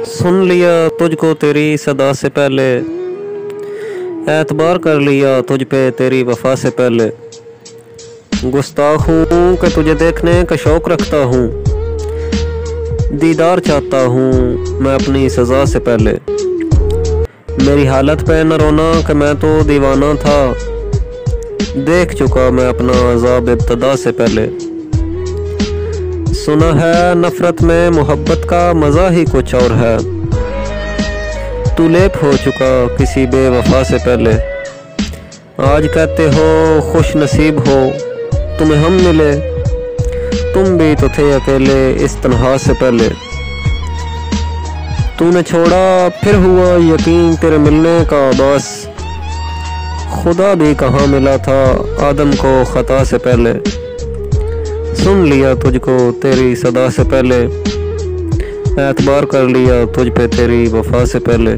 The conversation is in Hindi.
सुन लिया तुझको तेरी सदा से पहले, एतबार कर लिया तुझ पे तेरी वफा से पहले। गुस्ताख हूँ कि तुझे देखने का शौक़ रखता हूँ, दीदार चाहता हूँ मैं अपनी सज़ा से पहले। मेरी हालत पे न रोना कि मैं तो दीवाना था, देख चुका मैं अपना अज़ाब इब्तदा से पहले। सुना है नफ़रत में मोहब्बत का मज़ा ही कुछ और है, तू लेप हो चुका किसी बेवफा से पहले। आज कहते हो खुश नसीब हो तुम्हें हम मिले, तुम भी तो थे अकेले इस तन्हा से पहले। तूने छोड़ा फिर हुआ यकीन तेरे मिलने का, बस खुदा भी कहाँ मिला था आदम को ख़ता से पहले। सुन लिया तुझको तेरी सदा से पहले, एतबार कर लिया तुझ पे तेरी वफा से पहले।